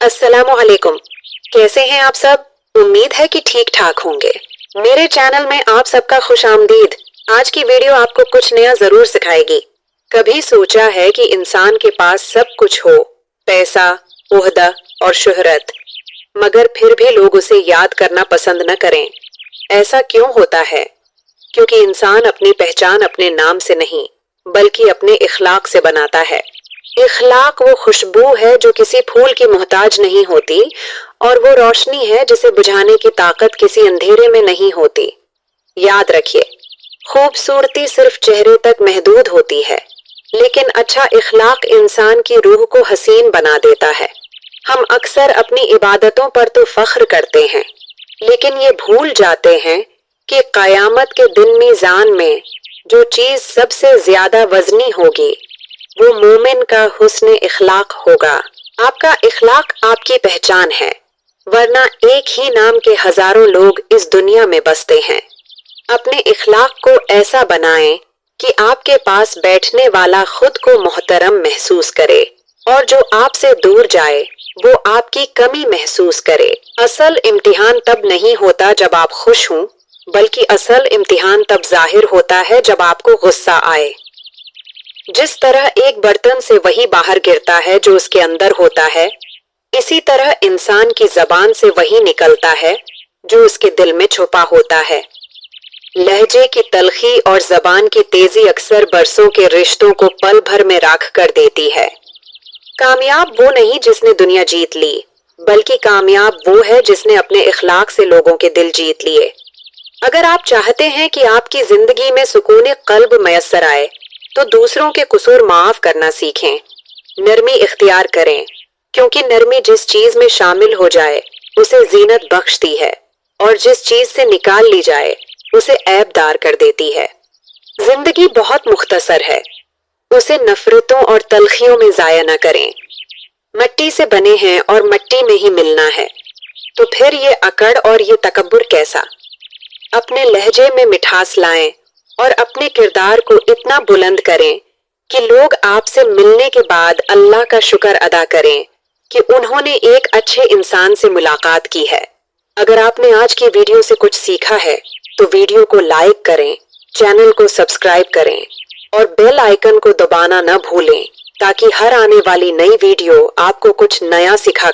अस्सलामुअलैकुम। कैसे हैं आप सब? उम्मीद है कि ठीक ठाक होंगे। मेरे चैनल में आप सबका खुश आमदीद। आज की वीडियो आपको कुछ नया जरूर सिखाएगी। कभी सोचा है कि इंसान के पास सब कुछ हो, पैसा, ओहदा और शोहरत, मगर फिर भी लोग उसे याद करना पसंद न करें? ऐसा क्यों होता है? क्योंकि इंसान अपनी पहचान अपने नाम से नहीं, बल्कि अपने इखलाक से बनाता है। इखलाक वो खुशबू है जो किसी फूल की मोहताज नहीं होती, और वो रोशनी है जिसे बुझाने की ताकत किसी अंधेरे में नहीं होती। याद रखिए, खूबसूरती सिर्फ चेहरे तक महदूद होती है, लेकिन अच्छा इखलाक इंसान की रूह को हसीन बना देता है। हम अक्सर अपनी इबादतों पर तो फख्र करते हैं, लेकिन ये भूल जाते हैं कि क़यामत के दिन मीज़ान में जो चीज सबसे ज्यादा वजनी होगी वो मोमिन का हुस्न इखलाक होगा। आपका इखलाक आपकी पहचान है, वरना एक ही नाम के हजारों लोग इस दुनिया में बसते हैं। अपने इखलाक को ऐसा बनाएं कि आपके पास बैठने वाला खुद को मोहतरम महसूस करे, और जो आपसे दूर जाए वो आपकी कमी महसूस करे। असल इम्तिहान तब नहीं होता जब आप खुश हों, बल्कि असल इम्तिहान तब जाहिर होता है जब आपको गुस्सा आए। जिस तरह एक बर्तन से वही बाहर गिरता है जो उसके अंदर होता है, इसी तरह इंसान की जबान से वही निकलता है जो उसके दिल में छुपा होता है। लहजे की तलखी और जबान की तेजी अक्सर बरसों के रिश्तों को पल भर में राख कर देती है। कामयाब वो नहीं जिसने दुनिया जीत ली, बल्कि कामयाब वो है जिसने अपने इखलाक से लोगों के दिल जीत लिए। अगर आप चाहते हैं कि आपकी जिंदगी में सुकून कल्ब मयस्सर आए, तो दूसरों के कसूर माफ करना सीखें। नरमी इख्तियार करें, क्योंकि नरमी जिस चीज में शामिल हो जाए उसे जीनत बख्शती है, और जिस चीज से निकाल ली जाए उसे ऐबदार कर देती है। जिंदगी बहुत मुख्तसर है, उसे नफरतों और तलखियों में जाया न करें। मट्टी से बने हैं और मट्टी में ही मिलना है, तो फिर ये अकड़ और ये तकब्बुर कैसा? अपने लहजे में मिठास लाएं और अपने किरदार को इतना बुलंद करें कि लोग आपसे मिलने के बाद अल्लाह का शुक्र अदा करें कि उन्होंने एक अच्छे इंसान से मुलाकात की है। अगर आपने आज की वीडियो से कुछ सीखा है तो वीडियो को लाइक करें, चैनल को सब्सक्राइब करें और बेल आइकन को दबाना न भूलें, ताकि हर आने वाली नई वीडियो आपको कुछ नया सिखा